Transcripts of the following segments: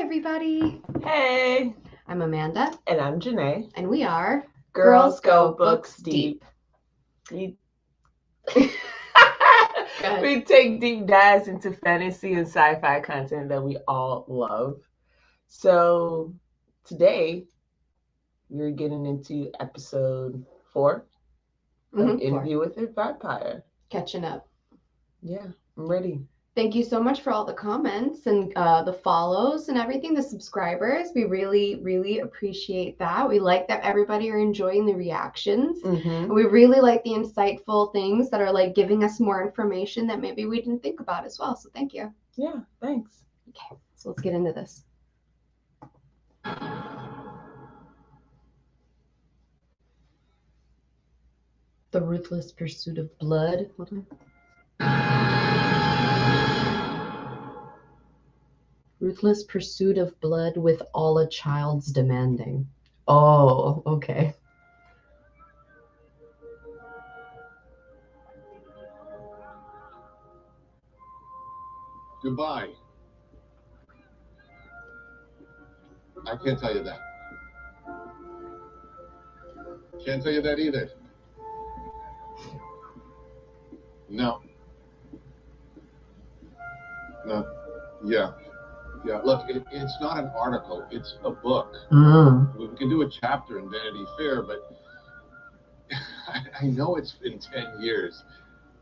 everybody. Hey, I'm Amanda. and I'm Janae. And we are Girls Go Books Deep. We take deep dives into fantasy and sci-fi content that we all love. So today we're getting into episode 4 of Interview with a Vampire. Catching up. Yeah, I'm ready. Thank you so much for all the comments and the follows and everything, the subscribers. We really, really appreciate that. We like that everybody are enjoying the reactions. And we really like the insightful things that are like giving us more information that maybe we didn't think about as well. So thank you. Yeah, thanks. Okay, so let's get into this. The ruthless pursuit of blood. Ruthless pursuit of blood with all a child's demanding. Oh, okay. Goodbye. I can't tell you that. Can't tell you that either. No. No. Yeah. Yeah, look, it's not an article. It's a book. We can do a chapter in Vanity Fair, but I know it's been 10 years.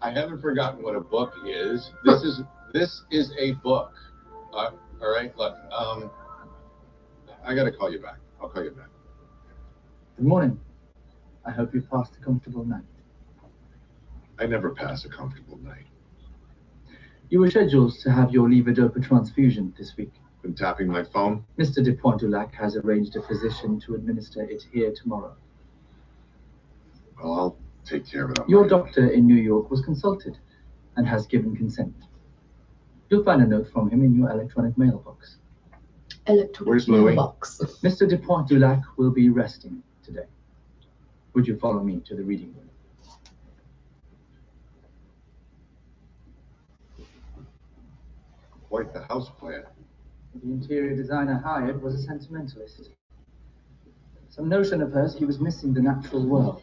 I haven't forgotten what a book is. This is a book. All right, look, I got to call you back. I'll call you back. Good morning. I hope you passed a comfortable night. I never pass a comfortable night. You were scheduled to have your levodopa transfusion this week. Been tapping my phone. Mr. de Pointulac has arranged a physician to administer it here tomorrow. Well, I'll take care of it. Your doctor in New York was consulted and has given consent. You'll find a note from him in your electronic mailbox. Where's Louis? Mailbox. Mr. de Pointulac will be resting today. Would you follow me to the reading room? Quite the house plan. The interior designer hired was a sentimentalist. Some notion of hers he was missing the natural world.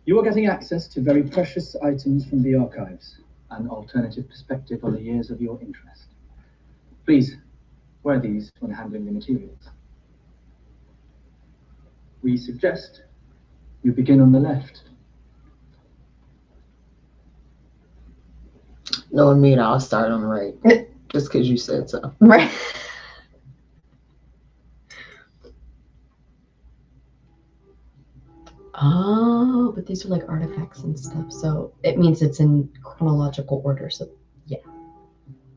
You are getting access to very precious items from the archives, an alternative perspective on the years of your interest. Please, wear these when handling the materials. We suggest you begin on the left. Knowing me, I'll start on the right. Just because you said so. Right. Oh, but these are like artifacts and stuff. So it means it's in chronological order. So yeah.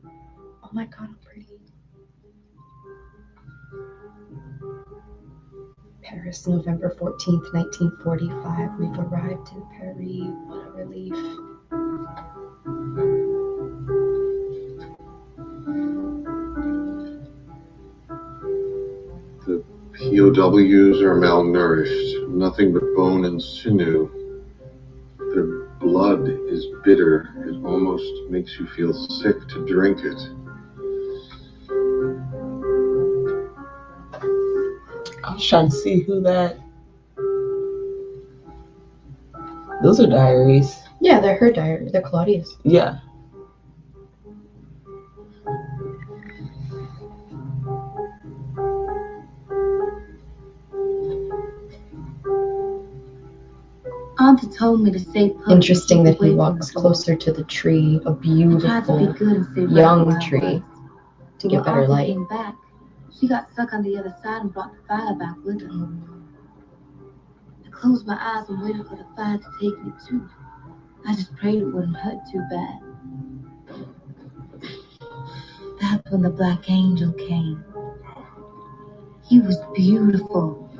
Oh my God, how pretty. Paris, November 14th, 1945. We've arrived in Paris. What a relief. The POWs are malnourished, nothing but bone and sinew. Their blood is bitter. It almost makes you feel sick to drink it. I was trying to see who that. Those are diaries. Yeah, they're her diary. They're Claudia's. Yeah. Auntie told me to stay put. Interesting that he walks closer to the tree, a beautiful young tree, to get better light. Came back, she got stuck on the other side and brought the fire back with her. I closed my eyes and waited for the fire to take me too. I just prayed it wouldn't hurt too bad. That's when the Black Angel came. He was beautiful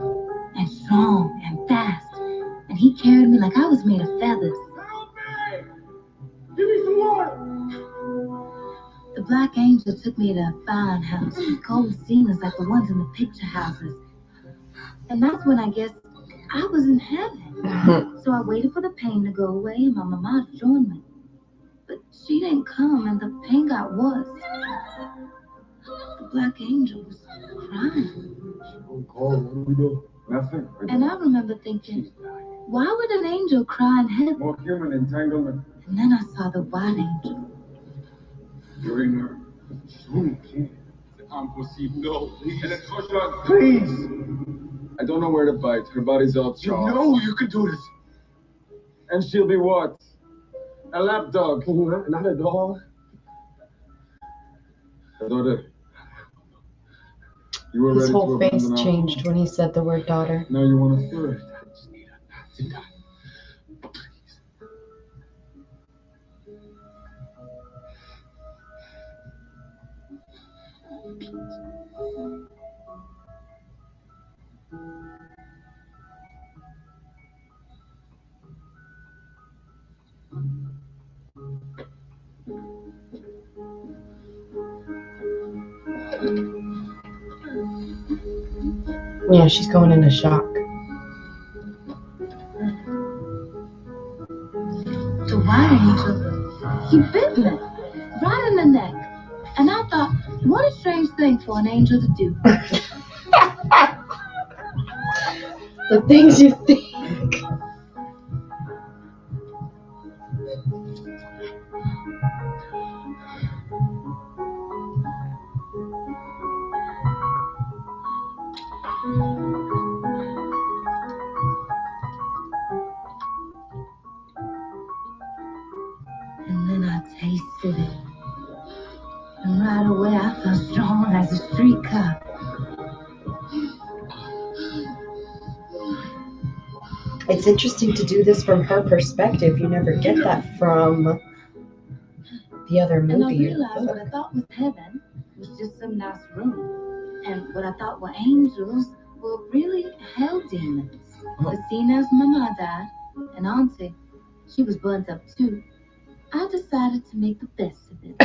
and strong and fast, and he carried me like I was made of feathers. Help me! Give me some water! The Black Angel took me to a fine house with gold ceilings like the ones in the picture houses. And that's when I guess I was in heaven. So I waited for the pain to go away and my mama to join me. But she didn't come and the pain got worse. the Black Angel was crying. What do we do? Nothing. And I remember thinking, why would an angel cry in heaven? More human entanglement. And then I saw the White Angel. You're in her. Impossible. Please. I don't know where to bite. Her body's all charred. You know you can do this. And she'll be what? A lapdog. Not a dog. A daughter. You were His ready whole to face abandon changed when he said the word daughter. Now you want to third. Yeah, she's going into shock. The White Angel, he bit me right in the neck. And I thought, what a strange thing for an angel to do. The things you think. And then I tasted it. And right away I felt strong as a streetcar. It's interesting to do this from her perspective. You never get that from the other movie. And I realized what I thought was heaven was just some nice room. And what I thought were angels were really hell demons. But seeing as my mama died, and Auntie, she was burnt up too, I decided to make the best of it.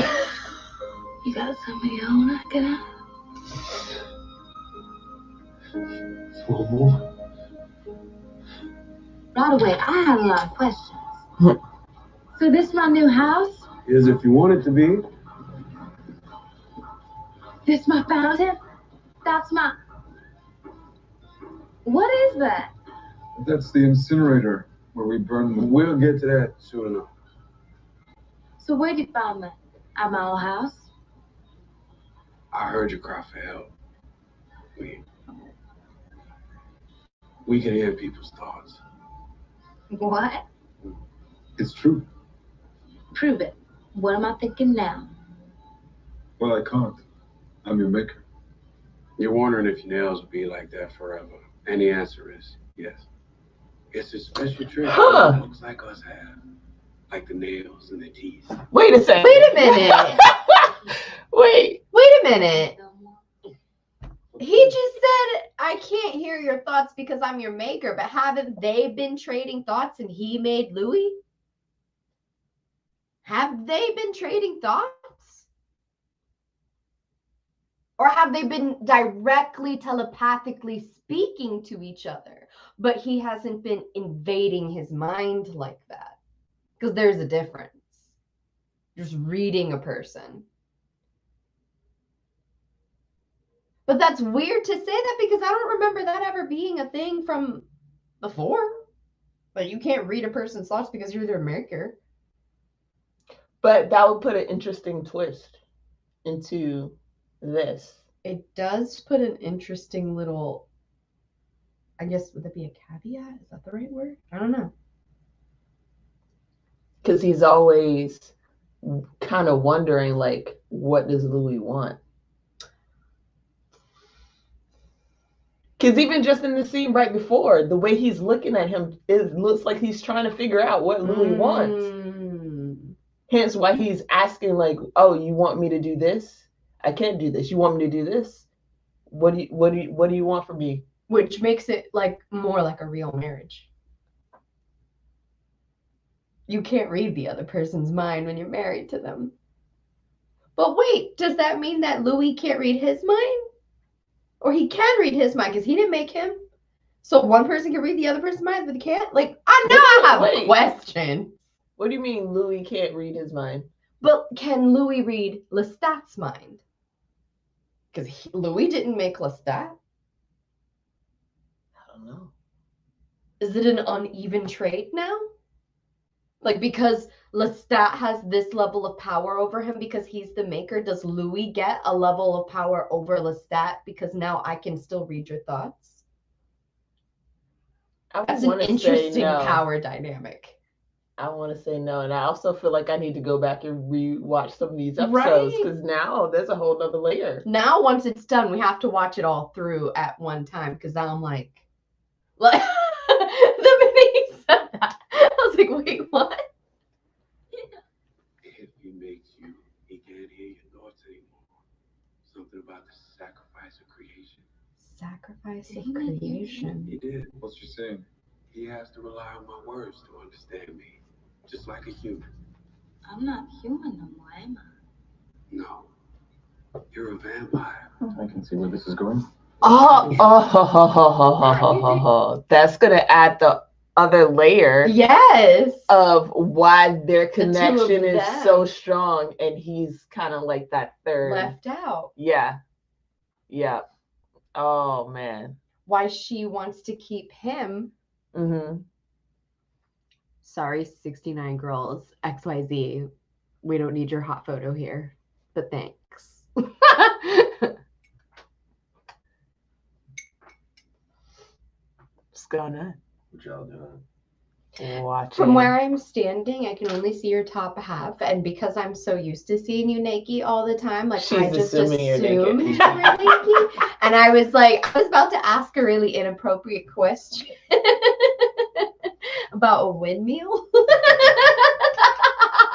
You got somebody you wanna get out? One more. Right away, I had a lot of questions. So this my new house? Is if you want it to be. This my fountain? That's my... What is that? That's the incinerator where we burn them. We'll get to that soon enough. So where'd you find me? At my old house? I heard you cry for help. We can hear people's thoughts. What? It's true. Prove it. What am I thinking now? Well, I can't. I'm your maker. You're wondering if your nails will be like that forever. And the answer is yes. It's a special trick that looks like us have. Like the nails and the teeth. Wait a second. Wait a minute. Wait. Wait a minute. He just said, I can't hear your thoughts because I'm your maker, but haven't they been trading thoughts and he made Louis? Have they been trading thoughts? Or have they been directly telepathically speaking to each other, but he hasn't been invading his mind like that? Because there's a difference. Just reading a person. But that's weird to say that because I don't remember that ever being a thing from before. But you can't read a person's thoughts because you're their maker. But that would put an interesting twist into this. It does put an interesting little, I guess, would that be a caveat? Is that the right word? I don't know. Because he's always kind of wondering, like, what does Louis want? Because even just in the scene right before, the way he's looking at him, it looks like he's trying to figure out what Louis wants. Hence why he's asking, like, oh, you want me to do this? I can't do this. You want me to do this? What do you want from me? Which makes it like more like a real marriage. You can't read the other person's mind when you're married to them. But wait, does that mean that Louis can't read his mind? Or he can read his mind because he didn't make him. So one person can read the other person's mind, but he can't? Like, I know I have a question. What do you mean Louis can't read his mind? But can Louis read Lestat's mind? Because Louis didn't make Lestat. I don't know. Is it an uneven trade now? Like, because Lestat has this level of power over him because he's the maker, does Louis get a level of power over Lestat because now I can still read your thoughts? That's an interesting power dynamic. I want to say no, and I also feel like I need to go back and re-watch some of these episodes because now there's a whole nother layer. Now, once it's done, we have to watch it all through at one time because now I'm like the minute he said that, I was like, wait, what? If he makes you, he can't hear your thoughts anymore. Something about the sacrifice of creation. Sacrifice of creation. He did. What's she saying? He has to rely on my words to understand me, just like a human. I'm not human no more, am I? No, you're a vampire. I can see where this is going. Oh, that's gonna add the other layer. Yes. Of why their connection is so strong, and he's kind of like that third left out. Yeah. Yeah. Oh man. Why she wants to keep him. Mm-hmm. Sorry, 69 girls, XYZ. We don't need your hot photo here, but thanks. What's going on? What y'all doing? Watching. From where I'm standing, I can only see your top half, and because I'm so used to seeing you naked all the time, like I just assumed you were naked. And I was like, I was about to ask a really inappropriate question about a windmill.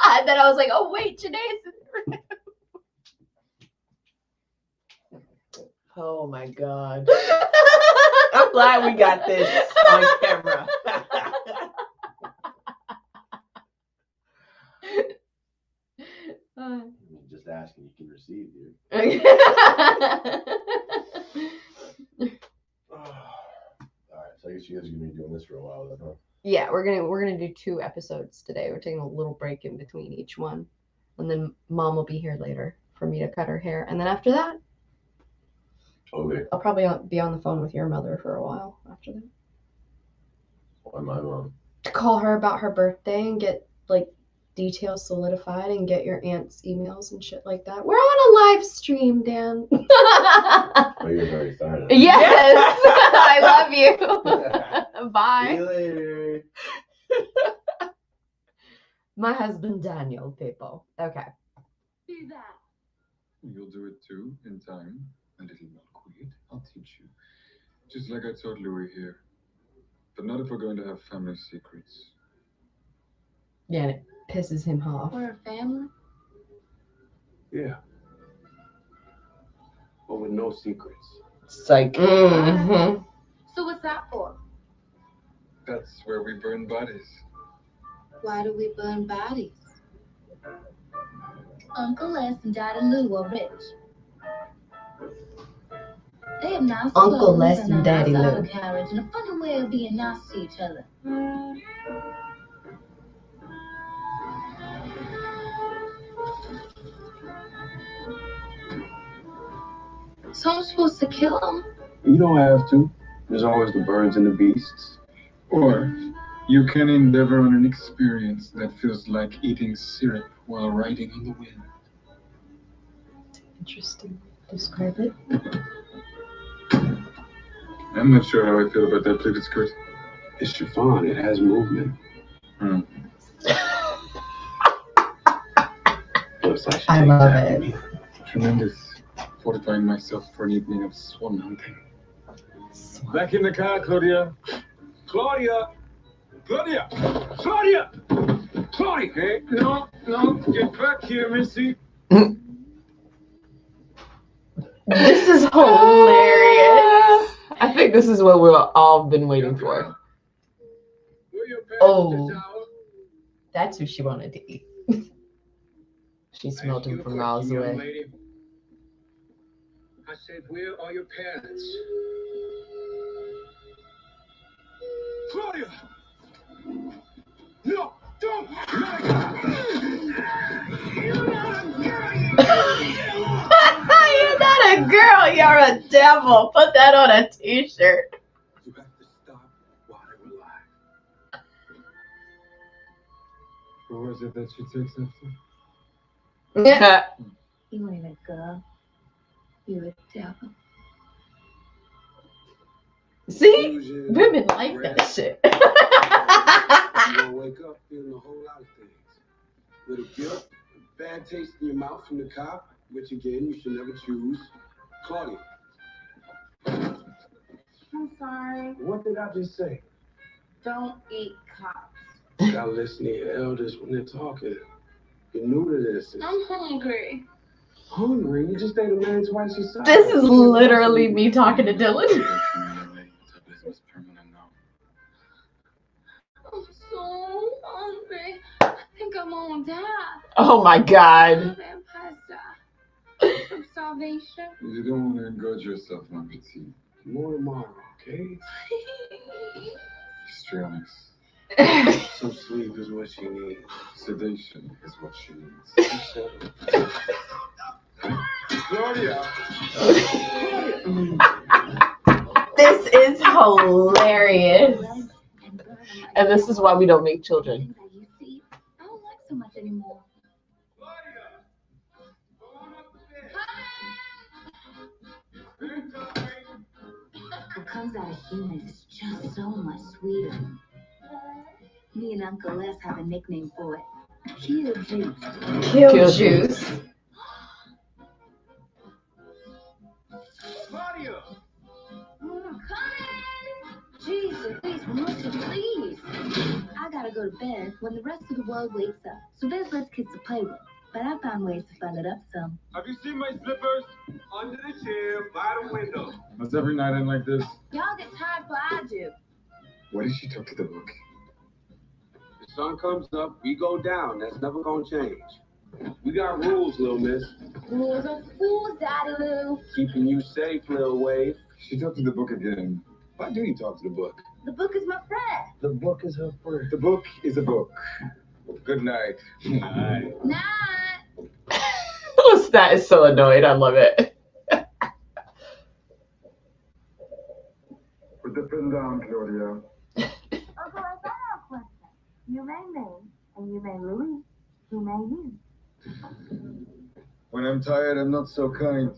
And then I was like, oh wait, Janae's. Oh my God. I'm glad we got this on camera. Just asking, you can receive here. Alright, so I guess you guys are gonna be doing this for a while then, huh? Yeah, we're gonna do 2 episodes today. We're taking a little break in between each one. And then Mom will be here later for me to cut her hair. And then after that, okay, I'll probably be on the phone with your mother for a while after that. Why my mom? To call her about her birthday and get like details solidified and get your aunt's emails and shit like that. We're on a live stream, Dan. Oh, you guys already started. Yes. I love you. Bye. See you later. My husband Daniel, people. Okay. Do that. You'll do it too, in time. A little milkweed. I'll teach you. Just like I taught Louis here. But not if we're going to have family secrets. Yeah, and it pisses him off. We're a family? Yeah. But with no secrets. Psych. Mm-hmm. So what's that for? That's where we burn bodies. Why do we burn bodies? Uncle Les and Daddy Lou are rich. They have nice Uncle clothes Les and and a Daddy nice Lou. auto carriage and a funny way of being nice to each other. So I'm supposed to kill them? You don't have to. There's always the birds and the beasts. Or you can endeavor on an experience that feels like eating syrup while riding on the wind. Interesting. Describe it. I'm not sure how I feel about that pleated skirt. It's chiffon. It has movement. Looks like I love it. me. Tremendous. Fortifying myself for an evening of swan hunting. Back in the car, Claudia. Claudia! Claudia! Claudia! Claudia! Hey, no, get back here, Missy. This is hilarious. I think this is what we've all been waiting for. Oh, that's who she wanted to eat. She smelled him from miles away. Lady. I said, where are your parents? Claudia! No, don't! You're not a Girl, you're a devil. Put that on a t-shirt. You have to stop while they were alive. Who was it that she takes after? You ain't a girl. You a devil. See? Women like that shit. You're gonna wake up feeling a whole lot of things. With a guilt, a bad taste in your mouth from the cop, which again you should never choose. Claudia. I'm sorry. What did I just say? Don't eat cops. You gotta listen to your elders when they're talking. You're new to this. I'm hungry. Hungry? You just ate a man twice your size. This is literally me talking to Dylan. I'm so hungry. I think I'm gonna die. Oh my God. Vampires die from starvation. You don't want to engorge yourself, my petite. More tomorrow, okay? Histrionics. Some sleep is what she needs. Sedation is what she needs. Claudia! This is hilarious. And this is why we don't make children. You see, I don't like so much anymore. What comes out of humans is just so much sweeter. Me and Uncle Les have a nickname for it. Kill juice. Kill juice. Claudia! Jesus, please, Melissa, please. I gotta go to bed when the rest of the world wakes up. So there's less kids to play with. But I found ways to fun it up some. Have you seen my slippers? Under the chair, by the window. Does every night end like this? Y'all get tired before I do. Why did she talk to the book? The sun comes up, we go down. That's never gonna change. We got rules, little miss. Rules are fools, Daddy Lou. Keeping you safe, little wave. She talked to the book again. Why do you talk to the book? The book is my friend. The book is her friend. The book is a book. Good night. Night. Night. That is so annoying. I love it. Put the pen down, Claudia. Uncle, I got a question. You may me, and you may Louis. Who may you? When I'm tired, I'm not so kind.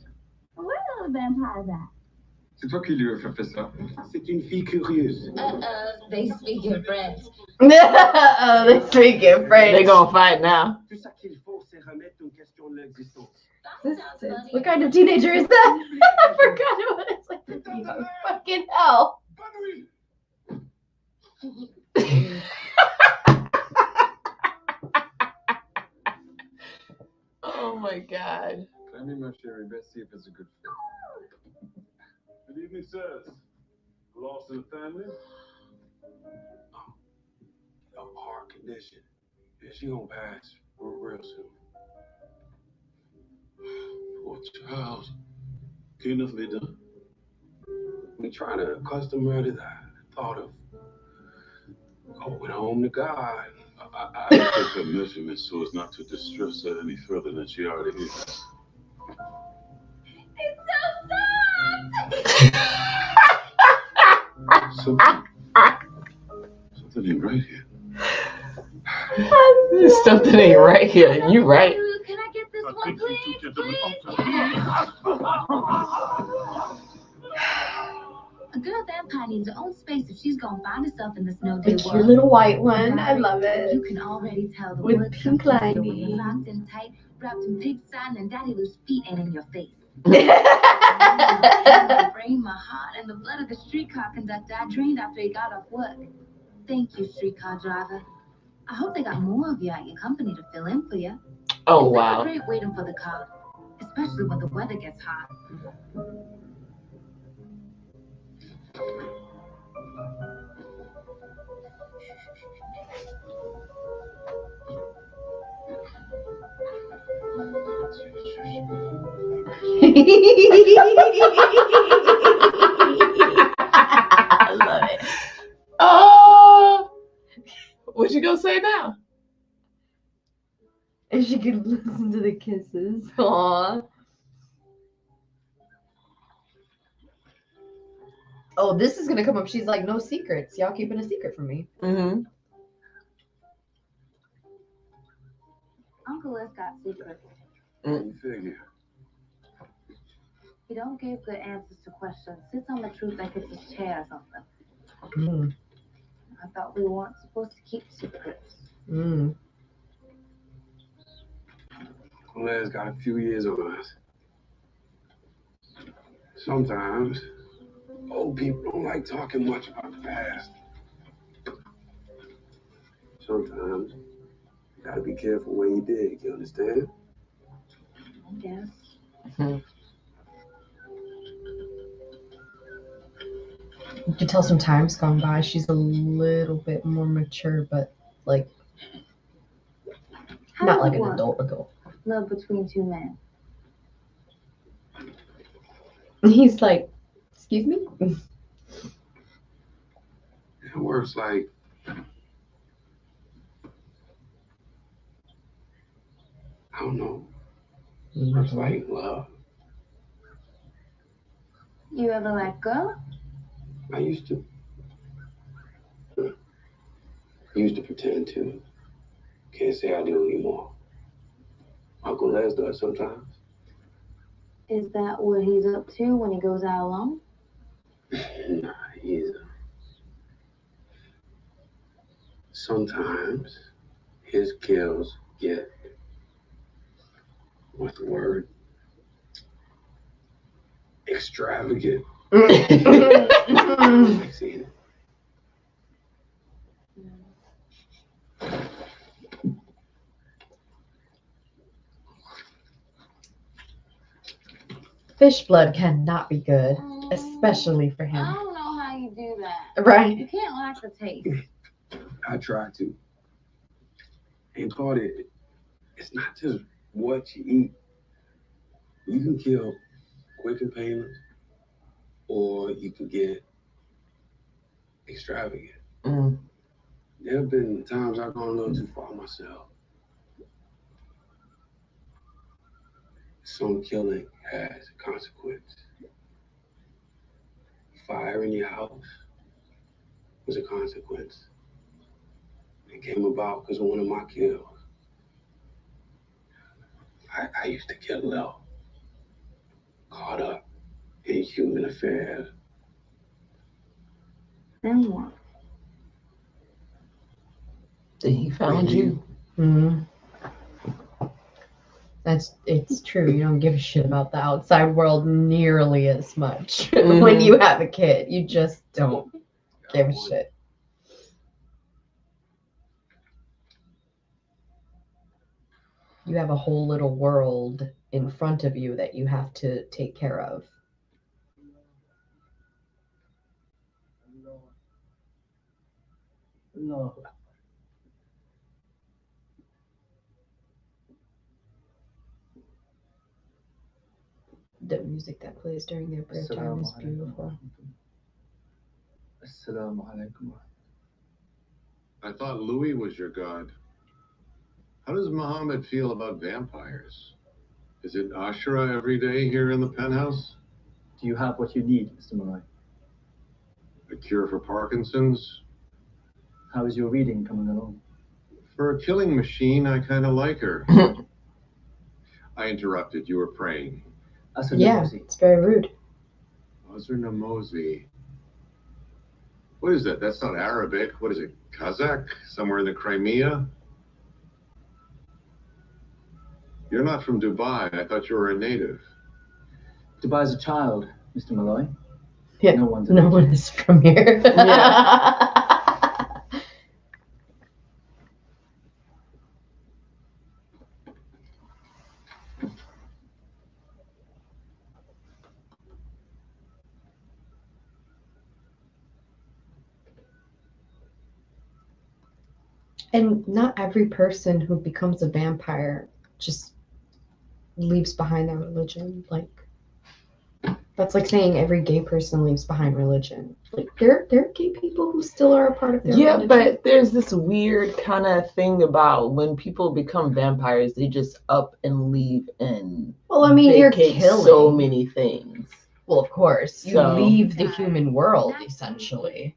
Where are the vampires at? C'est toi qui lui as fait ça. C'est une fille curieuse. They speak in French. Oh, they speak in French. They gonna fight now. Tout ça qu'il faut, c'est remettre une question de l'existence. What kind of teenager is that? I forgot what it's like. Fucking hell. Oh my God. Let me, my chérie. Let's see if it's a good fit. Good evening, sirs. Lost in the family? A heart condition. Yeah, she gonna pass real soon. Poor child. Can nothing be done? We trying to accustom her to that thought of going home to God. I took her measurements so as not to distress her any further than she already is. Something ain't right here. Something ain't right here. You right. Can I get this I one, think you please? two gentlemen A girl vampire needs her own space if she's gonna find herself in this no-day The cute world. little white one. I love You it. can already tell the With words pink come easier when lining. you're locked in tight, wrapped in pig satin, and Daddy Lou's feet ain't in your face. That's My brain, my heart, and the blood of the streetcar conductor I trained after he got off work. Thank you, streetcar driver. I hope they got more of you at your company to fill in for you. Oh It's never wow. great waiting for the car, especially when the weather gets hot. I love it. Oh, what you gonna say now? If she could listen to the kisses. Aww. Oh, this is gonna come up. She's like, no secrets. Y'all keeping a secret from me. Mm-hmm. Uncle Les got secrets. You figure. He don't give good answers to questions. Sits on the truth like it's his chair or something. Mm. I thought we weren't supposed to keep secrets. Mm. Les got a few years on us. Sometimes old people don't like talking much about the past. Sometimes you gotta be careful where you dig, you understand? I guess. Mm-hmm. You can tell some time's gone by. She's a little bit more mature, but like not like an adult. Love between two men. He's like, excuse me? It works like I don't know. Works like love. You ever let go? I used to. I used to pretend to. Can't say I do anymore. Uncle Les does sometimes. Is that what he's up to when he goes out alone? Nah, he's sometimes his kills get, what's the word? Extravagant. I've seen it. Fish blood cannot be good, especially for I him. don't know how you do that. Right. You can't lack the taste. I try to. And part of it, it's not just what you eat. You can kill quick and painless, or you can get extravagant. Mm. There have been times I've gone a little too far myself. Some killing has a consequence. Fire in your house was a consequence. It came about because of one of my kills. I used to get a little caught up in human affairs. Then what? Then he found you. Mm-hmm. It's true. You don't give a shit about the outside world nearly as much when you have a kid. You just don't give a shit. You have a whole little world in front of you that you have to take care of. No. The music that plays during their prayer time is beautiful. Assalamu alaikum. I thought Louis was your god. How does Muhammad feel about vampires? Is it Ashura every day here in the penthouse? Do you have what you need, Mr. Malloy? A cure for Parkinson's? How is your reading coming along? For a killing machine, I kind of like her. I interrupted. You were praying. Yeah, it's very rude. Azur Namozi. What is that? That's not Arabic. What is it? Kazakh? Somewhere in the Crimea? You're not from Dubai. I thought you were a native. Dubai's a child, Mr. Malloy. Yeah, no one is from here. Yeah. And not every person who becomes a vampire just leaves behind their religion. Like, that's like saying every gay person leaves behind religion. Like, there are gay people who still are a part of their religion. But there's this weird kind of thing about when people become vampires, they just up and leave and you're killing so many things. Well, of course, you So- leave the human world essentially.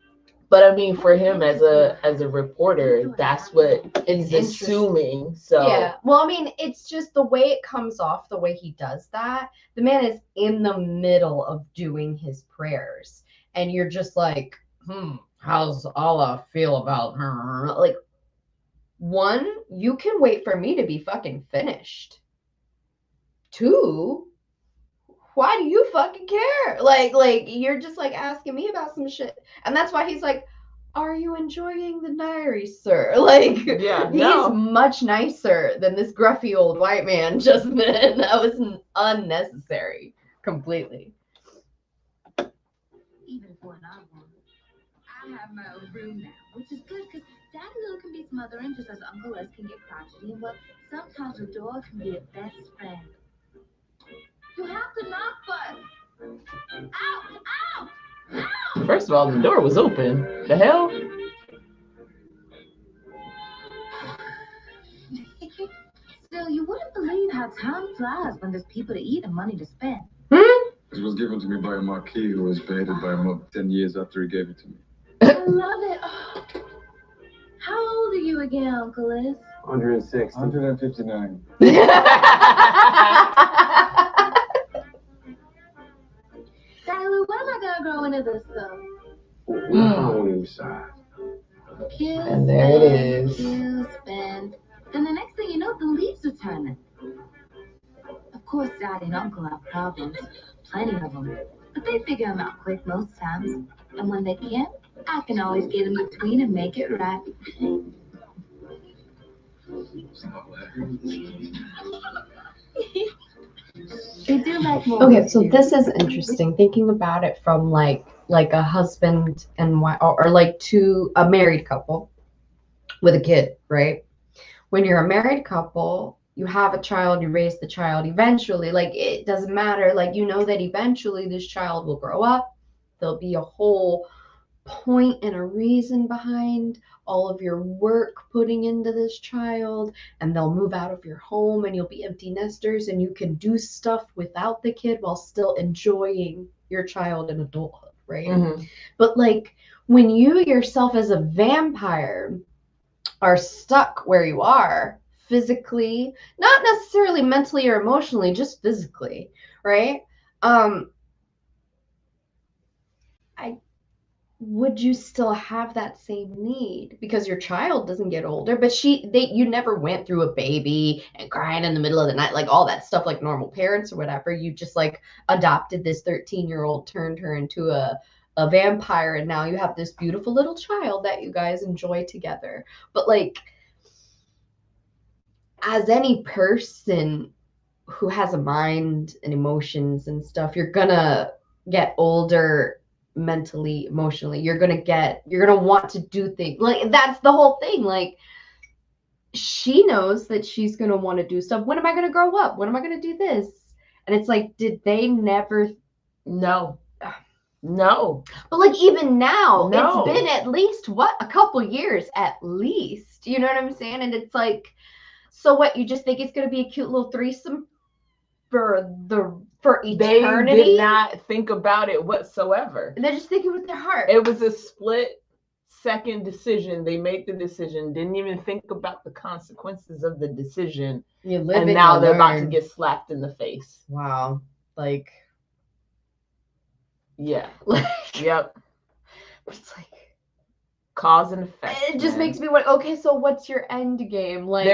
But I mean, for him as a reporter, that's what he's interesting. assuming. So Yeah. Well, I mean, it's just the way it comes off, the way he does that. The man is in the middle of doing his prayers, and you're just like, how's Allah feel about her? Like, one, you can wait for me to be fucking finished. Two, why do you fucking care? Like you're just like asking me about some shit. And that's why he's like, are you enjoying the diary, sir? Like, Yeah, he's no. much nicer than this gruffy old white man just then. That was unnecessary. Completely. Even for an odd one. I have my own room now, which is good because Daddy Little can be smothering just as Uncle Les can get crotchety, and well, sometimes a door can be a best friend. You have to knock first. Out! Out! Out! first of all, the door was open. The hell? Still, you wouldn't believe how time flies when there's people to eat and money to spend. It was given to me by a marquis who was beheaded by a mob 10 years after he gave it to me. I love it. Oh. How old are you again, Uncle Liz? 160. 159. Tyler, when am I gonna grow into this stuff? We found one inside. Kill, And there it is. Kill, spend. Then the next thing you know, the leaves are turning. Of course, Daddy and Uncle have problems. Plenty of them. But they figure them out quick most times. And when they can't, I can always get in between and make it right. They do like more. Okay, so this is interesting. Thinking about it from like a husband and wife, or like a married couple with a kid, right? When you're a married couple, you have a child, you raise the child. Eventually, like, it doesn't matter. Like, you know that eventually this child will grow up. There'll be a whole point and a reason behind all of your work putting into this child, and they'll move out of your home and you'll be empty nesters, and you can do stuff without the kid while still enjoying your child in adulthood, right? Mm-hmm. But like, when you yourself as a vampire are stuck where you are physically, not necessarily mentally or emotionally, just physically, right? Would you still have that same need? Because your child doesn't get older, but you never went through a baby and crying in the middle of the night, like all that stuff like normal parents or whatever. You just like adopted this 13-year-old, turned her into a vampire, and now you have this beautiful little child that you guys enjoy together. But like, as any person who has a mind and emotions and stuff, you're gonna get older mentally, emotionally. You're gonna want to do things. Like, that's the whole thing. Like, she knows that she's gonna want to do stuff. When am I gonna grow up? When am I gonna do this? And it's like, did they never? No. But like, even now, No. it's been at least a couple years at least. You know what I'm saying? And it's like, so what? You just think it's gonna be a cute little threesome for eternity? They did not think about it whatsoever. They're just thinking with their heart. It was a split-second decision. They made the decision, didn't even think about the consequences of the decision, You live and and now you they're about to learn. get slapped in the face. Wow. Like, Yeah. like, Yep. it's like, Cause and effect. it just man. makes me want, okay, so what's your end game? Like,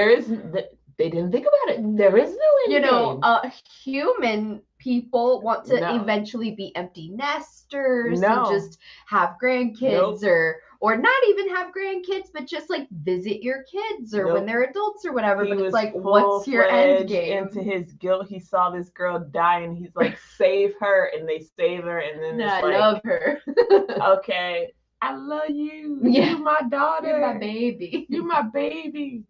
They didn't think about it. There is no end you know, game. human people want to No. eventually be empty nesters No. and just have grandkids, or not even have grandkids, but just like visit your kids or when Nope. they're adults or whatever. He But was it's like, what's your end full-fledged game? into his guilt. He saw this girl die, and he's like, "Save her!" And they save her, and then I it's like, love her. "Okay, I love you. Yeah. You're my daughter. You're my baby. You're my baby."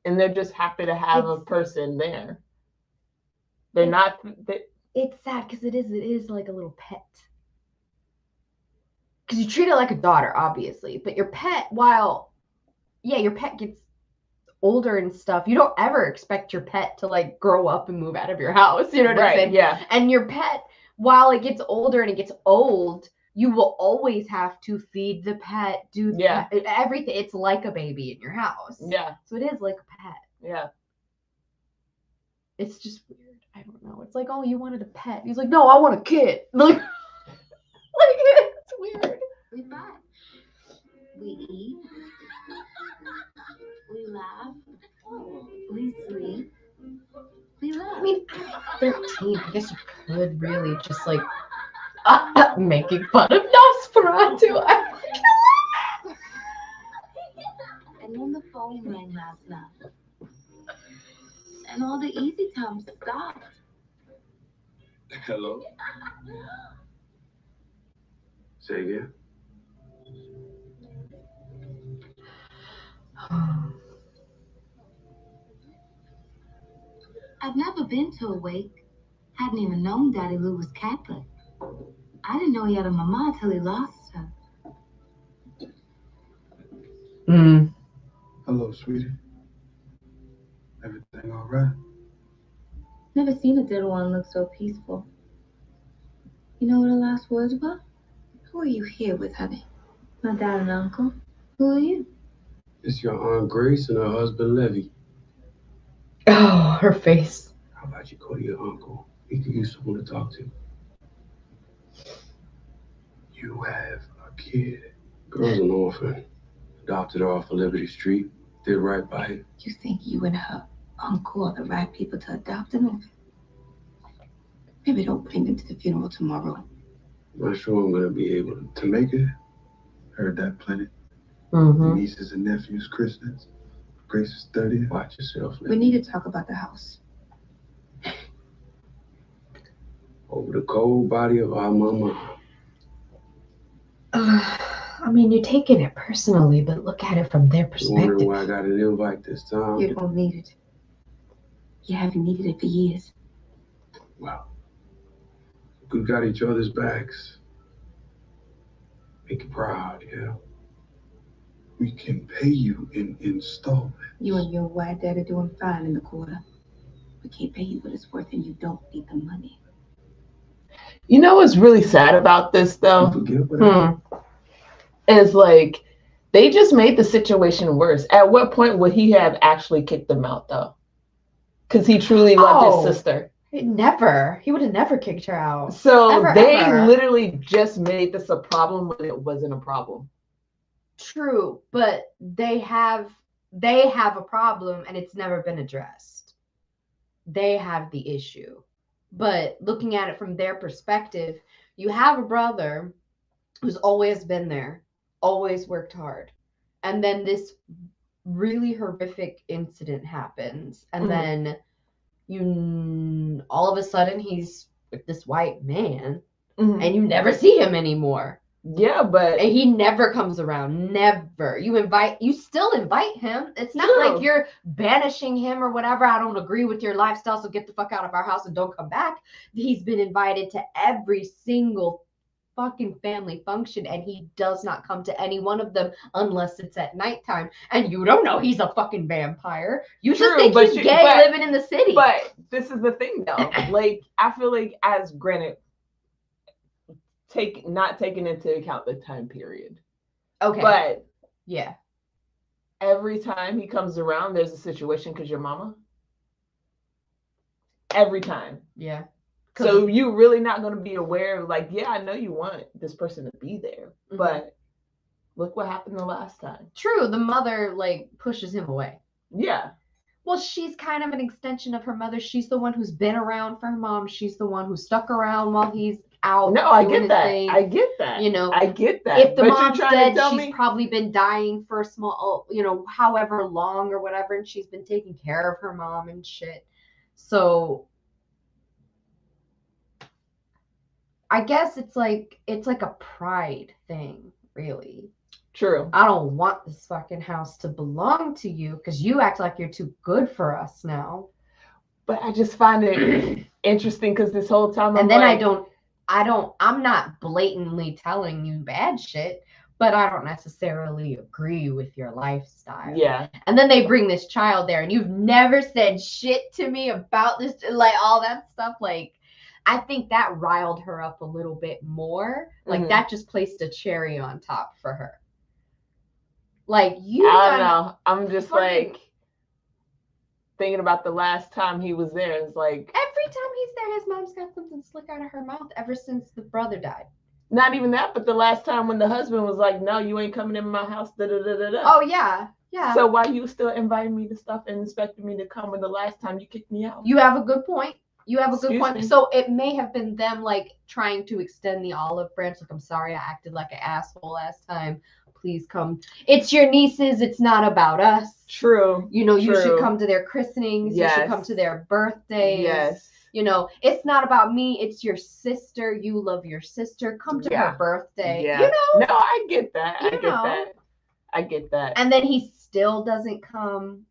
And they're just happy to have a person there. They're not. It's sad because it is like a little pet. Because you treat it like a daughter, obviously, but your pet, your pet gets older and stuff, you don't ever expect your pet to like grow up and move out of your house. You know what I'm saying? Yeah. And your pet, while it gets older and it gets old, you will always have to feed the pet, do everything. It's like a baby in your house. Yeah. So it is like a pet. Yeah. It's just weird. I don't know. It's like, oh, you wanted a pet. He's like, no, I want a kid. Like it's weird. We fight. We eat. We laugh. We sleep. We love. I mean, 13. I guess you could really just like making fun of Nosferatu. And then the phone rang last night. And all the easy times stopped. Hello? Say again? I've never been to a wake. Hadn't even known Daddy Lou was Catholic. I didn't know he had a mama till he lost her. Hello, sweetie. Everything all right? Never seen a dead one look so peaceful. You know what her last words were? Who are you here with, honey? My dad and uncle. Who are you? It's your Aunt Grace and her husband, Levy. Oh, her face. How about you go to your uncle? He could use someone to talk to. You have a kid. Girl's an orphan. Adopted her off of Liberty Street. Did right by it. You think you and her uncle are the right people to adopt an orphan? Maybe don't bring them to the funeral tomorrow. I'm not sure I'm going to be able to make it. Heard that plenty. Nieces and nephews' Christmas. Grace's 30th. Watch yourself. We need to talk about the house. Over the cold body of our mama. I mean, you're taking it personally, but look at it from their perspective. Wondering why I got an invite this time. You don't need it. You haven't needed it for years. Well, we got each other's backs. Make you proud, yeah. We can pay you in installments. You and your white dad are doing fine in the quarter. We can't pay you what it's worth, and you don't need the money. You know what's really sad about this, though? Is like, they just made the situation worse. At what point would he have actually kicked them out, though? Because he truly loved his sister. Never. He would have never kicked her out. So they literally just made this a problem when it wasn't a problem. True, but they have a problem and it's never been addressed. They have the issue. But looking at it from their perspective, you have a brother who's always been there, always worked hard. And then this really horrific incident happens. And then all of a sudden he's with this white man and you never see him anymore. Yeah, but and he never comes around. Never. You still invite him. It's not like you're banishing him or whatever. I don't agree with your lifestyle, so get the fuck out of our house and don't come back. He's been invited to every single fucking family function, and he does not come to any one of them unless it's at nighttime. And you don't know he's a fucking vampire. You just think he's gay living in the city. But this is the thing, though. Like, I feel like, as granted, not taking into account the time period. Okay. But yeah, every time he comes around, there's a situation because your mama. Every time. Yeah. So you really not going to be aware of, like, yeah, I know you want this person to be there, but look what happened the last time. True. The mother, like, pushes him away. Yeah. Well, she's kind of an extension of her mother. She's the one who's been around for her mom. She's the one who stuck around while he's out. No, I get that. I get that. You know, I get that. If the mom's dead, she's probably been dying for a small, however long or whatever, and she's been taking care of her mom and shit. So I guess it's like a pride thing, really. True. I don't want this fucking house to belong to you because you act like you're too good for us now. But I just find it interesting because this whole time I'm not blatantly telling you bad shit, but I don't necessarily agree with your lifestyle. Yeah. And then they bring this child there and you've never said shit to me about this, like all that stuff. Like, I think that riled her up a little bit more. Like that just placed a cherry on top for her. Like I don't know. I'm just like thinking about the last time he was there. It's like every time he's there, his mom's got something slick out of her mouth ever since the brother died. Not even that, but the last time when the husband was like, "No, you ain't coming in my house." Da, da, da, da, da. Oh yeah. Yeah. So why you still inviting me to stuff and expecting me to come when the last time you kicked me out? You have a good point. So it may have been them like trying to extend the olive branch. Like, I'm sorry, I acted like an asshole last time. Please come. It's your nieces. It's not about us. True. You know, you should come to their christenings. Yes. You should come to their birthdays. Yes. You know, it's not about me. It's your sister. You love your sister. Come to her birthday. Yeah. You know. No, I get that. I get that. And then he still doesn't come.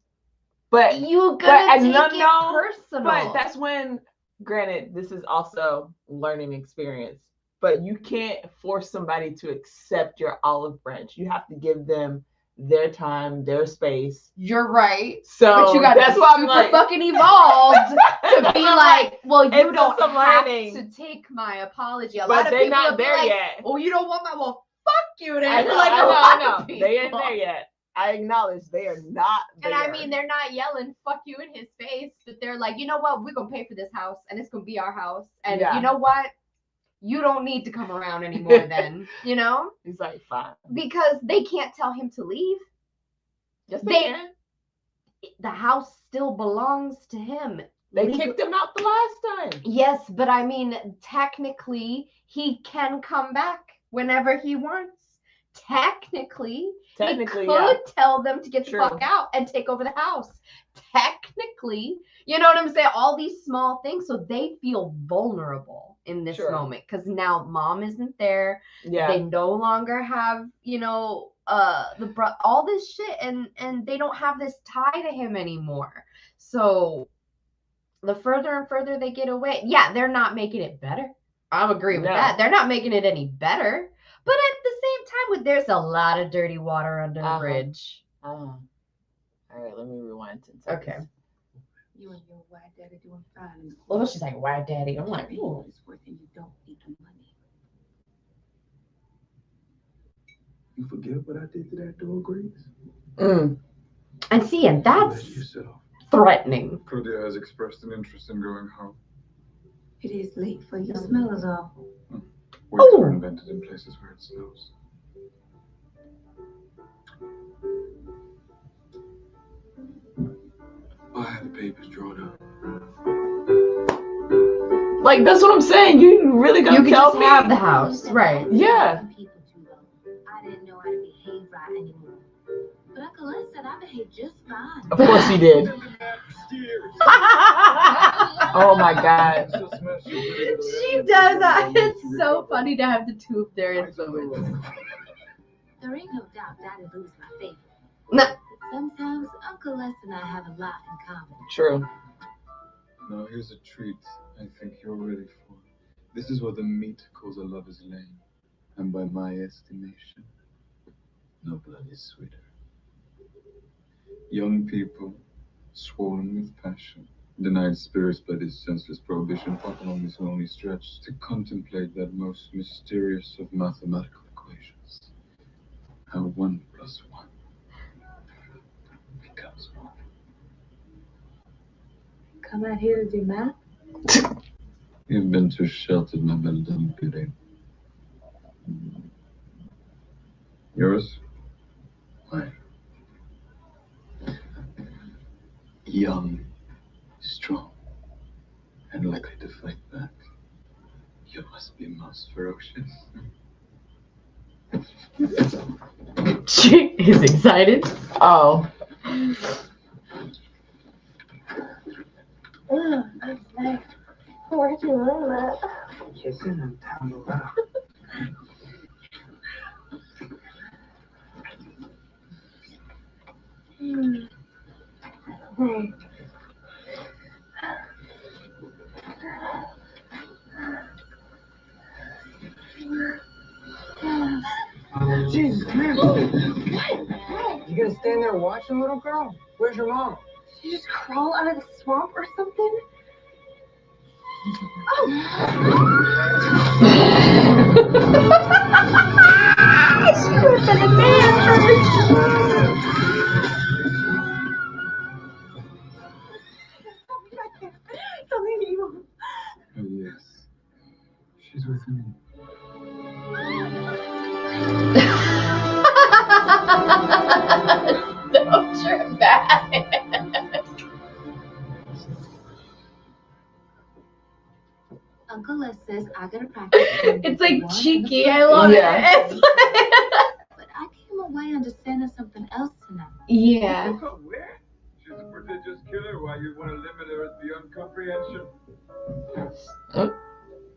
But you gonna take it personal. But that's when, granted, this is also learning experience. But you can't force somebody to accept your olive branch. You have to give them their time, their space. You're right. So but you gotta be super fucking evolved to be like, well, you don't have to take my apology. A lot of they're people not there like, yet. Oh, you don't want my fuck you then. I know. They ain't there yet. I acknowledge they are not there. And I mean, they're not yelling fuck you in his face, but they're like, you know what? We're going to pay for this house and it's going to be our house. And you know what? You don't need to come around anymore then, you know? He's like, fine. Because they can't tell him to leave. Yes, they can. The house still belongs to him. They kicked him out the last time. Yes, but I mean, technically, he can come back whenever he wants. Technically, he could tell them to get the fuck out and take over the house. Technically, you know what I'm saying? All these small things, so they feel vulnerable in this moment because now mom isn't there. Yeah, they no longer have, you know, all this shit, and they don't have this tie to him anymore. So the further and further they get away, they're not making it better. I agree with that. They're not making it any better. But at the same time, there's a lot of dirty water under the bridge. All right, let me rewind 10 seconds. Okay. You and your white daddy doing fine. Well, she's like, white daddy. I'm like, ooh. It's worth it. You don't need the money. You forget what I did to that dog, Grace? And see, and that's threatening. Claudia has expressed an interest in going home. It is late for you. The smell is awful. Wings are invented in places where it snows. I had the papers drawn up. Like, that's what I'm saying. You really gonna tell me? You have the house, right? Yeah. I didn't know how to behave right anymore. But Uncle Les said I behaved just fine. Of course he did. Oh my God. She does that. It's so funny to have the two of their influence. There ain't no doubt Daddy Lou's my favorite. No. But sometimes Uncle Les and I have a lot in common. True. Now here's a treat I think you're ready for. This is what the meat calls a lover's lane. And by my estimation, no blood is sweeter. Young people, swollen with passion, denied spirits by this senseless prohibition, fought along this lonely stretch to contemplate that most mysterious of mathematical equations. How 1 + 1 becomes 1. Come out here to do math? You've been too sheltered, my belle beauty. Yours? Mine. Young, strong, and likely to fight back. You must be most ferocious. She is excited. Oh. I'm like, where'd you learn that? Kissing and tangled up. Hey. Jesus, come here. You gonna stand there watching, little girl? Where's your mom? Did you just crawl out of the swamp or something? She went for the man first. Oh, yes. She's with me. So dramatic. Uncle Les says I gotta practice. It's like cheeky. I love it. But I came away understanding something else tonight. Yeah. Where? She's a prodigious killer. Why you want to limit her is beyond comprehension.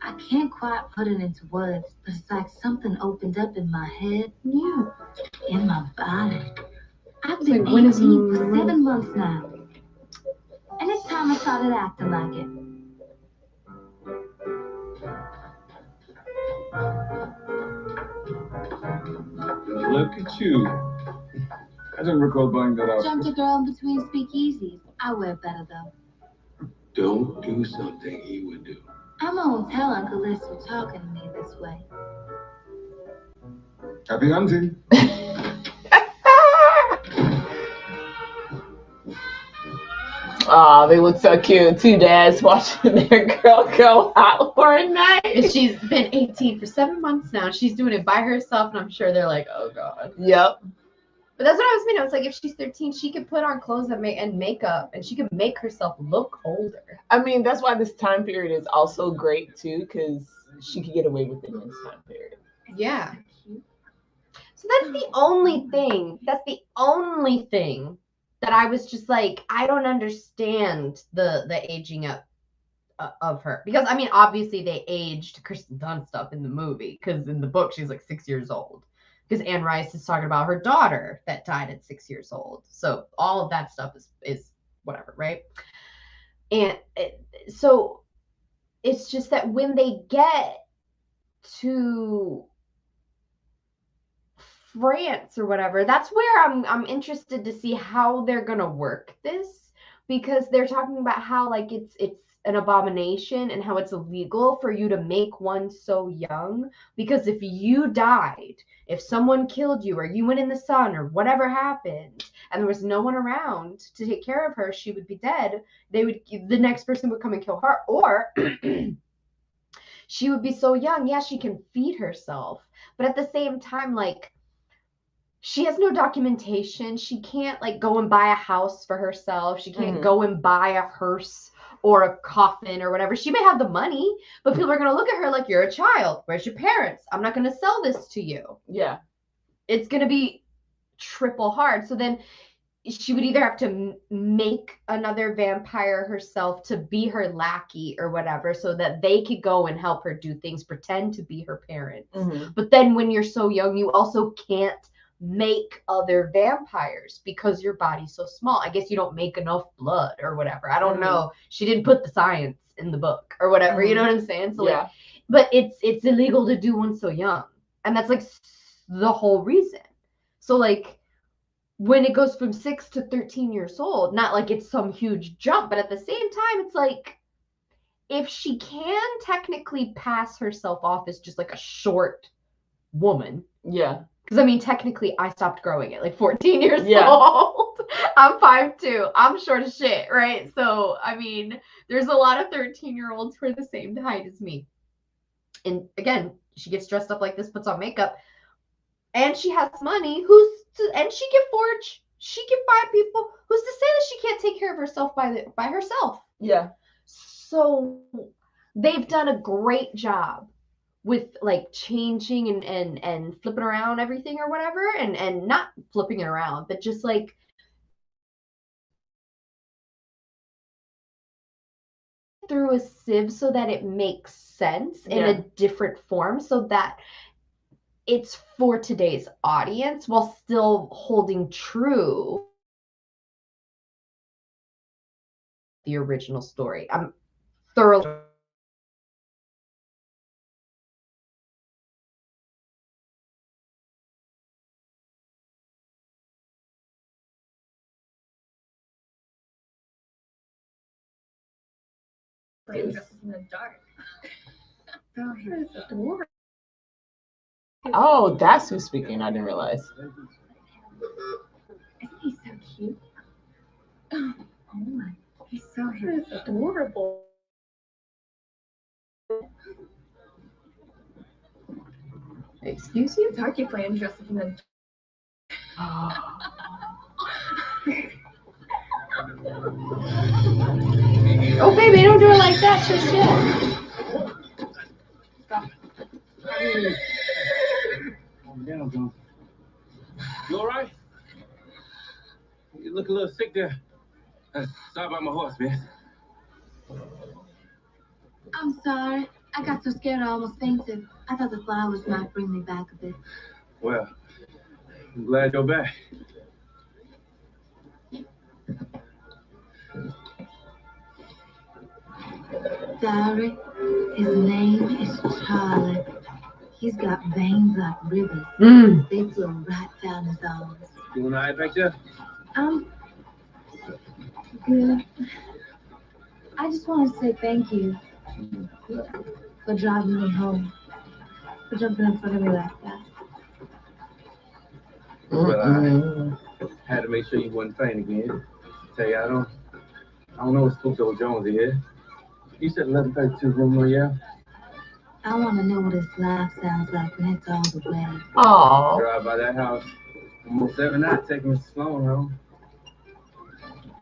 I can't quite put it into words, but it's like something opened up in my head, Yeah. in my body. I've It's been like, when is 18 for 7 months now. And it's time I started acting like it. Look at you. I don't recall buying that out. Jumped a girl in between speakeasies. I wear better though. Don't do something he would do. I won't tell Uncle Les for talking to me this way. Happy hunting. Oh, they look so cute. Two dads watching their girl go out for a night. And she's been 18 for 7 months now. She's doing it by herself, and I'm sure they're like, "Oh God." Yep. But that's what I was meaning. I was like, if she's 13, she could put on clothes and makeup, and she could make herself look older. I mean, that's why this time period is also great too, because she could get away with it in this time period. Yeah. So that's the only thing. That's the only thing that I was just like, I don't understand the aging up of her, because I mean, obviously they aged Kristen Dunst stuff in the movie, because in the book she's like 6 years old. Because Anne Rice is talking about her daughter that died at 6 years old. So all of that stuff is whatever, right? And so it's just that when they get to France or whatever, that's where I'm interested to see how they're gonna work this, because they're talking about how like it's an abomination and how it's illegal for you to make one so young, because if you died, if someone killed you or you went in the sun or whatever happened and there was no one around to take care of her, she would be dead. The next person would come and kill her, or she would be so young, yeah, she can feed herself, but at the same time, like, she has no documentation. She can't like go and buy a house for herself. She can't go and buy a hearse or a coffin or whatever. She may have the money, but people are going to look at her like, you're a child. Where's your parents? I'm not going to sell this to you. Yeah. It's going to be triple hard. So then she would either have to make another vampire herself to be her lackey or whatever, so that they could go and help her do things, pretend to be her parents. But then when you're so young, you also can't make other vampires because your body's so small. I guess you don't make enough blood or whatever. I don't know. She didn't put the science in the book or whatever. You know what I'm saying? So like, but it's illegal to do one so young, and that's like the whole reason. So like, when it goes from 6 to 13 years old, not like it's some huge jump, but at the same time, it's like, if she can technically pass herself off as just like a short woman. Yeah. Because I mean, technically, I stopped growing at like 14 years old. I'm 5'2". I'm short as shit, right? So, I mean, there's a lot of 13-year-olds who are the same height as me. And again, she gets dressed up like this, puts on makeup, and she has money. And she can forge. She can buy people. Who's to say that she can't take care of herself by herself? Yeah. So they've done a great job with like changing and flipping around everything or whatever, and not flipping it around, but just like through a sieve so that it makes sense in a different form, so that it's for today's audience while still holding true the original story. I'm thoroughly playing dresses in the dark. Oh, he's adorable. Oh, that's who's speaking. I didn't realize. Isn't he so cute? Oh my, he's adorable. Excuse you? It's hard to play and dress up in the Oh, baby, don't do it like that just yet. You all right? You look a little sick there. Sorry about my horse, man. I'm sorry. I got so scared I almost fainted. I thought the flowers might bring me back a bit. Well, I'm glad you're back. Diary, his name is Charlie. He's got veins like rivers. They flow right down his arms. You want to hide back there? Good. I just want to say thank you for driving me home, for jumping in front of me like that. Well, I had to make sure you wasn't faint again. Tell you, I don't know what spooked old Jones here. You said 11:32 room, yeah? I want to know what his laugh sounds like when it's all the way. Oh. Drive by that house almost every night, taking Mrs. Sloan home.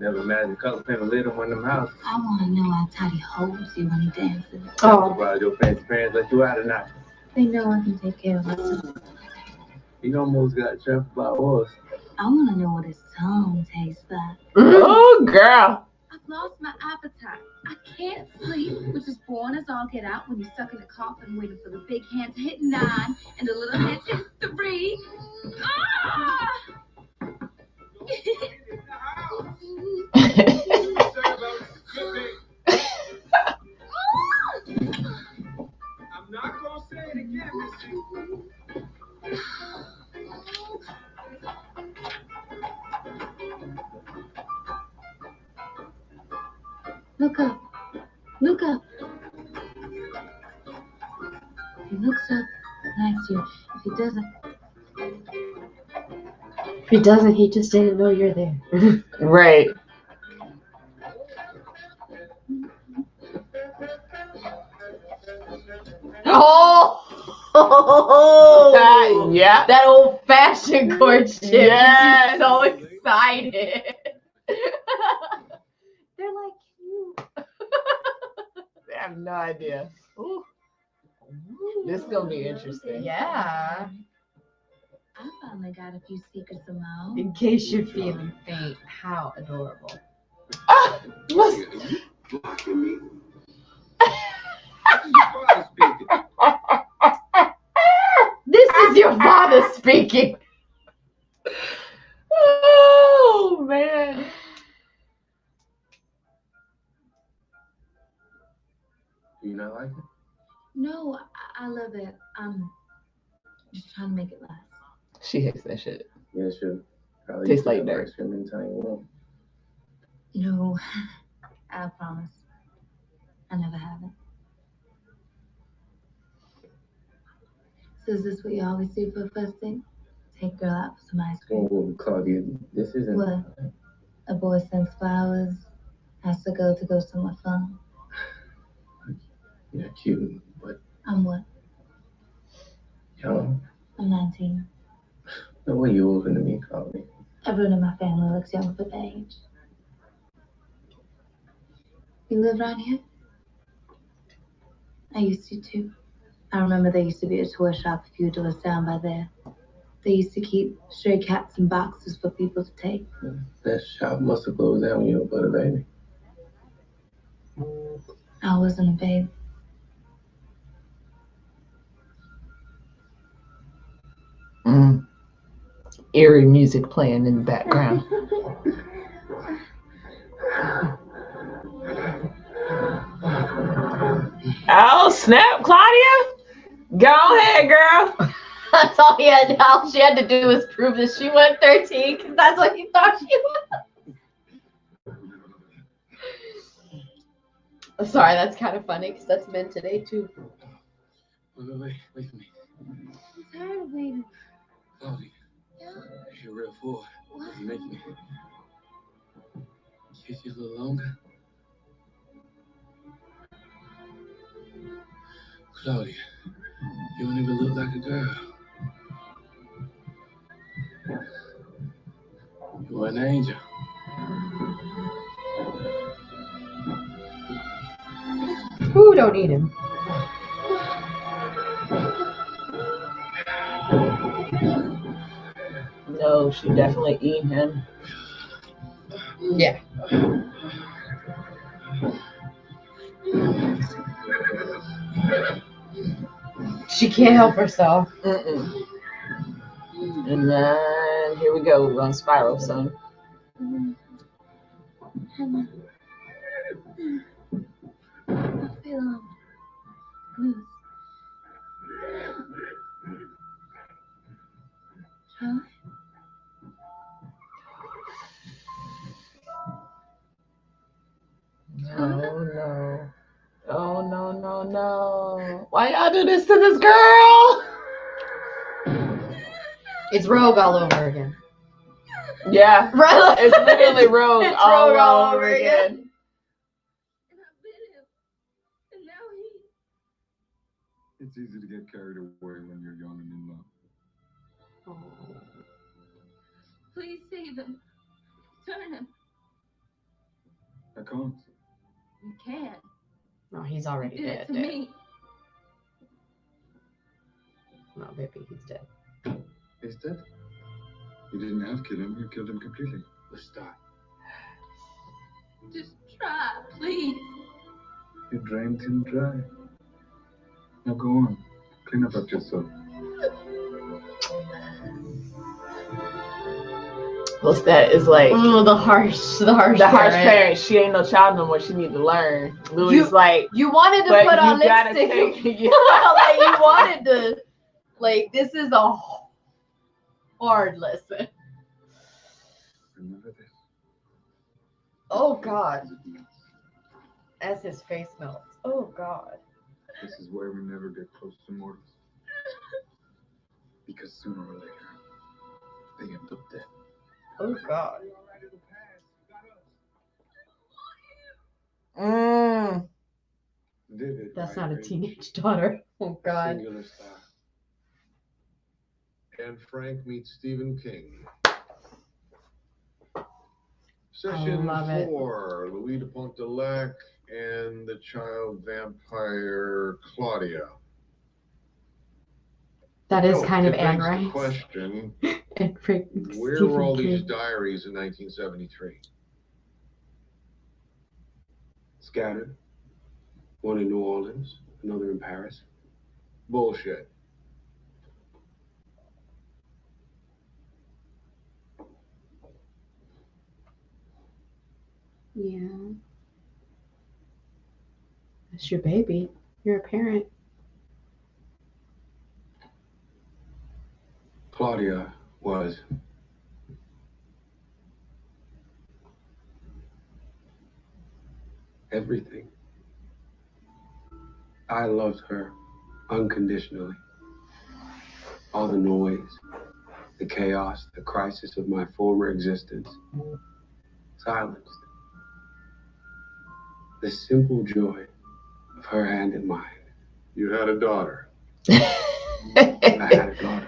Never imagined color paint lit on one of them houses. I want to know how tight he holds you when he dances. Oh. Why your fancy parents let you out at night? They know I can take care of myself. You almost got trampled by a horse. I want to know what his tongue tastes like. Oh, girl. I've lost my appetite. I can't sleep, which is boring as all get out when you're stuck in a coffin waiting for the big hand to hit 9 and the little hand to hit 3. Ah! I'm not gonna say it again, Missy. Look up. Look up. If he looks up next to you, if he doesn't, he just didn't know you're there. Right. Oh! Yeah. That old-fashioned courtship. Yes. She's so excited. They're like cute. They have no idea. Ooh. This is going to be interesting. Yeah. I finally got a few secrets of my own. In case you're feeling faint, how adorable. Ah, Blocking me. This is your father speaking. oh, man. Do you not like it? No, I love it. I'm just trying to make it last. She hates that shit. Yeah, sure. Probably Tastes like dirt. ice cream anytime you want. No, I promise. I never have it. So is this what you always do for a first date? Take girl out for some ice cream? Oh, Claudia, this isn't... What? A boy sends flowers, has to go somewhere fun. You're cute, but... I'm what? Young. I'm 19. No way you older than me, Claudia. Everyone in my family looks young for their age. You live around here? I used to too. I remember there used to be a toy shop a few doors down by there. They used to keep stray cats in boxes for people to take. That shop must have closed down when you were but a baby. I wasn't a babe. Eerie music playing in the background. Oh, snap, Claudia. Go ahead, girl. That's all she had to do was prove that she went 13, because that's what he thought she was. Sorry, that's kind of funny because that's men today too. Wait for me. I'm tired of waiting. Chloe, you're real full. What? You're making me kiss you a little longer. Claudia, you don't even look like a girl. You're an angel. Who don't eat him? No, she definitely eat him. Yeah. She can't help herself. Mm-mm. And then here we go. We're on spiral, son. I feel loose. Huh? No. Oh, no. Why y'all do this to this girl? It's Rogue all over again. Yeah. Right? It's literally Rogue It's all Rogue all over over again. And I bit him. And now he... It's easy to get carried away when you're young and in love. Please save him. Turn him. I can't. You can. No, he's already You did it dead. to me. No, baby, he's dead. He's dead. You didn't have to kill him. You killed him completely. Let's start. Just try, please. You drained him dry. Now go on. Clean up after yourself. What's that? Is like The harsh parent. She ain't no child no more. She need to learn. Louis like, you wanted to but put on you gotta lipstick. take. Yeah. Like you wanted to. Like this is a hard lesson. Remember this. Oh God. As his face melts. Oh God. This is why we never get close to mortals. Because sooner or later, they end up dead. Oh God. Vivid. That's not a right? teenage daughter. Oh God. Singular style. And Frank meets Stephen King. Session love it. 4, Louis de Pontelac and the child vampire Claudia. That is So, kind of it Anne begs the Rice. question, And Frank where were all Stephen these King. diaries in 1973? Scattered. One in New Orleans, another in Paris. Bullshit. Yeah. That's your baby. You're a parent. Claudia was everything. I loved her unconditionally. All the noise, the chaos, the crisis of my former existence silenced. The simple joy of her hand in mine. You had a daughter. I had a daughter.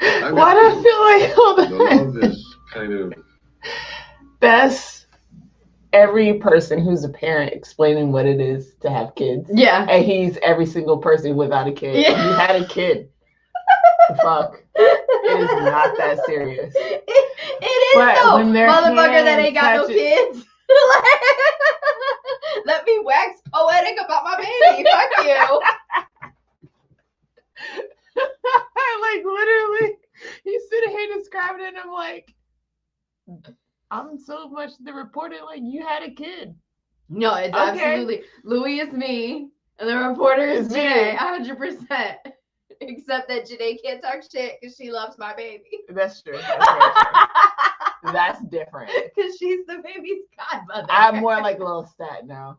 Why do I feel like The love is kind of that's every person who's a parent explaining what it is to have kids. Yeah. And he's every single person without a kid. Yeah. You had a kid. Fuck. It is not that serious. It is But though, when their motherfucker that hands ain't got no touch it- kids. Let me wax poetic about my baby. Fuck you. Like literally, he's sitting here describing it, and I'm like, I'm so much the reporter. Like you had a kid. No, it's Okay. absolutely Louis is me, and the reporter is It's me. Janae, 100%. Except that Janae can't talk shit because she loves my baby. That's true. That's very true. That's different. Because she's the baby's godmother. I'm more like a little stat now.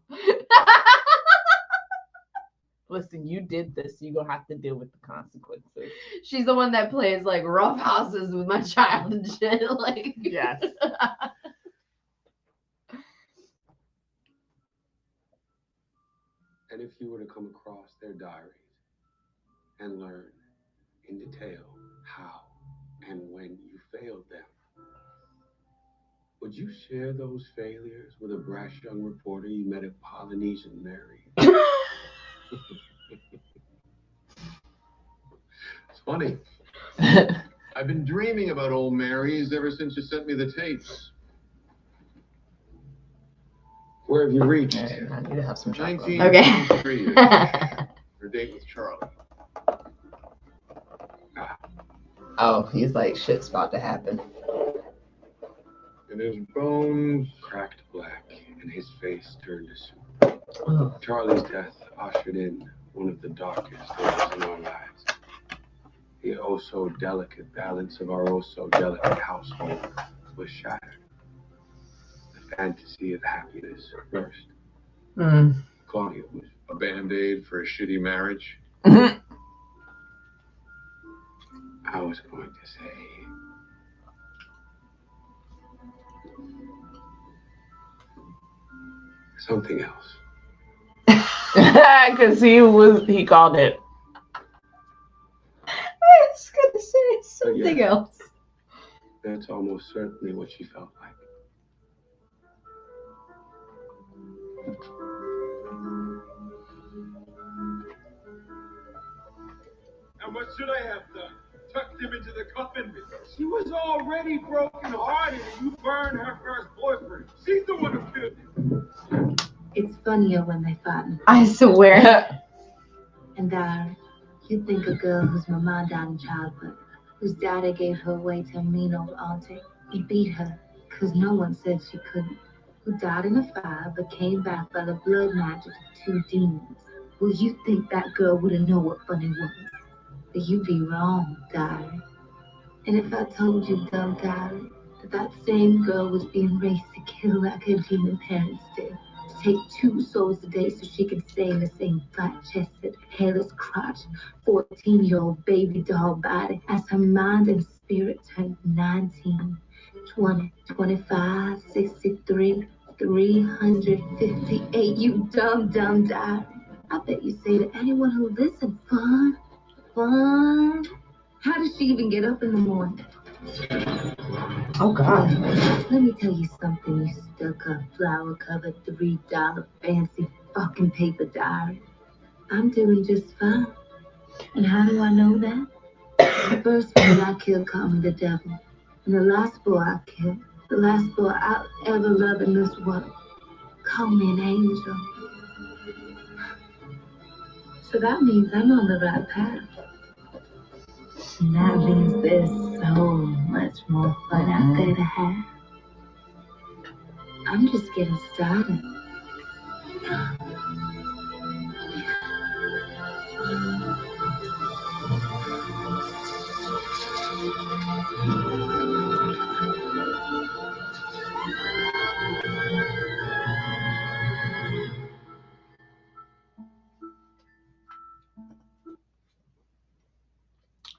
Listen, you did this. You're going to have to deal with the consequences. She's the one that plays like rough houses with my child and shit. Like, yes. And if you were to come across their diaries and learn in detail how and when you failed them, would you share those failures with a brash young reporter you met at Polynesian Mary? It's funny. I've been dreaming about old Mary's ever since you sent me the tapes. Where have you reached? I need to have some chocolate. 1993. Her date with Charlie. Oh, he's like, shit's about to happen. And his bones Cracked black, and his face turned to soup. Oh. Charlie's death ushered in one of the darkest days in our lives. The oh so delicate balance of our oh so delicate household was shattered. The fantasy of happiness burst. Claudia was a band-aid for a shitty marriage. Mm-hmm. I was going to say something else. Because he called it. I was going to say something else. That's almost certainly what she felt like. And what should I have done? Tucked him into the coffin? She was already broken hearted and you burned her first boyfriend. She's the one who killed him. It's funnier when they fight. I swear. And you think a girl whose mama died in childbirth, whose daddy gave her away to a mean old auntie, he beat her because no one said she couldn't, who died in a fire but came back by the blood magic of 2 demons. Well, you think that girl wouldn't know what funny was? But you'd be wrong, diary. And if I told you, dumb diary, that same girl was being raised to kill like her demon parents did, to take 2 souls a day so she could stay in the same flat-chested, hairless crotch, 14-year-old baby doll body as her mind and spirit turned 19, 20, 25, 63, 358. You dumb diary. I bet you say to anyone who listened, fun. How does she even get up in the morning? Oh, God. Let me tell you something, you stuck-up, flower-covered, $3 fancy fucking paper diary. I'm doing just fine. And how do I know that? The first boy I killed called me the devil. And the last boy I killed, the last boy I'll ever love in this world, called me an angel. So that means I'm on the right path. And that means there's so much more fun out there to have. I'm just getting started.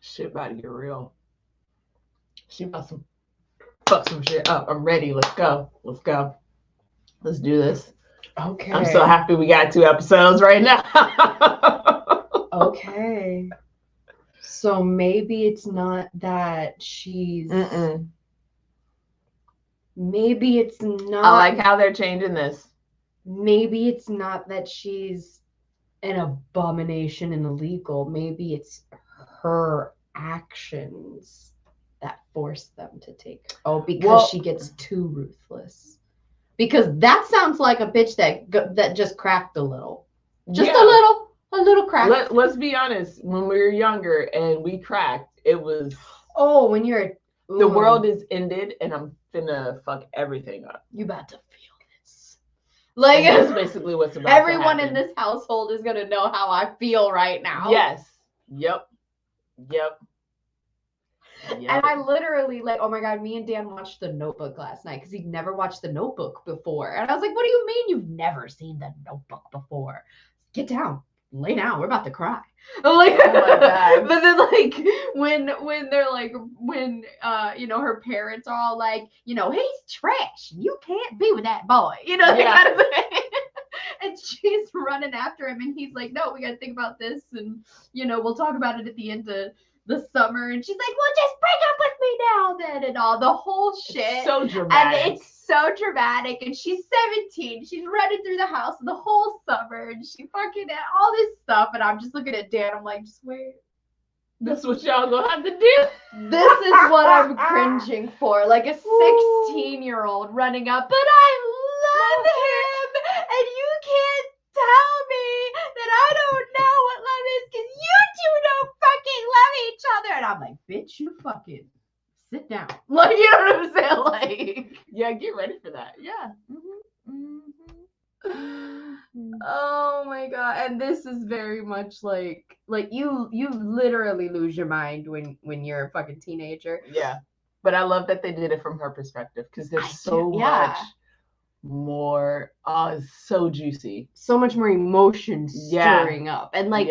Shit about to get real. She about to fuck some shit up. I'm ready. Let's go. Let's do this. Okay. I'm so happy we got 2 episodes right now. Okay. So maybe it's not that she's. Maybe it's not. I like how they're changing this. Maybe it's not that she's an abomination and illegal. Maybe it's her actions that force them to take. Oh, because she gets too ruthless. Because that sounds like a bitch that just cracked a little. Just a little crack. Let's be honest. When we were younger and we cracked, it was. Oh, when you're. The world is ended and I'm finna fuck everything up. You about to feel this. Like, that's basically what's about everyone to in this household is gonna know how I feel right now. Yes. Yep. Yep. And I literally like, oh my God, me and Dan watched The Notebook last night because he'd never watched The Notebook before. And I was like, what do you mean you've never seen The Notebook before? Get down. Lay down. We're about to cry. I'm like, oh my God. But then like when they're like, when you know, her parents are all like, you know, he's trash. You can't be with that boy. You know, that kind of thing. And she's running after him and he's like, no, we got to think about this. And, you know, we'll talk about it at the end of the summer. And she's like, well, just break up with me now then and all the whole shit. It's so dramatic. And it's so dramatic. And she's 17. She's running through the house the whole summer and she fucking all this stuff. And I'm just looking at Dan. I'm like, just wait. This is what y'all gonna have to do. This is what I'm cringing for. Like a 16-year-old running up, but I love him, and you can't tell me that I don't know what love is because you two don't fucking love each other. And I'm like, bitch, you fucking sit down. Like, you know what I'm saying? Like, yeah, get ready for that. Yeah. Oh my God. And this is very much like you literally lose your mind when you're a fucking teenager. Yeah. But I love that they did it from her perspective because there's so much more so juicy. So much more emotion stirring up. And like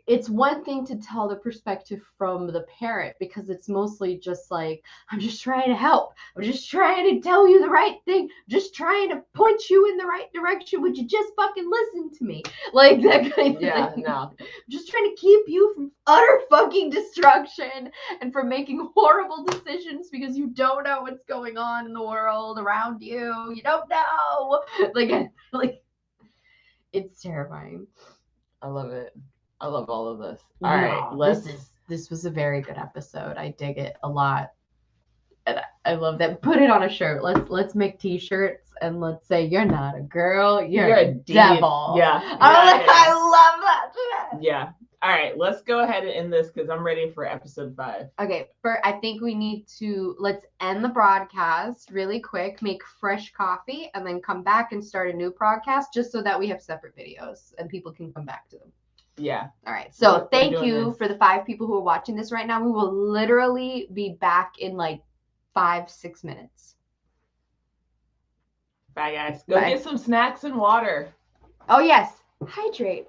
it's one thing to tell the perspective from the parent because it's mostly just like, I'm just trying to help. I'm just trying to tell you the right thing. Just trying to point you in the right direction. Would you just fucking listen to me? Like that kind of thing. Yeah, no. I'm just trying to keep you from utter fucking destruction and from making horrible decisions because you don't know what's going on in the world around you. You don't know. Like it's terrifying. I love it. I love all of this. All right, this was a very good episode. I dig it a lot, and I love that. Put it on a shirt. Let's make T-shirts and let's say you're not a girl, you're a devil. Yeah, I love that shit. Yeah. All right, let's go ahead and end this because I'm ready for episode 5. Okay, I think we need to let's end the broadcast really quick, make fresh coffee, and then come back and start a new broadcast just so that we have separate videos and people can come back to them. Yeah. All right. So thank you for the 5 people who are watching this right now. We will literally be back in like 5-6 minutes. Bye, guys. Go get some snacks and water. Oh, yes. Hydrate.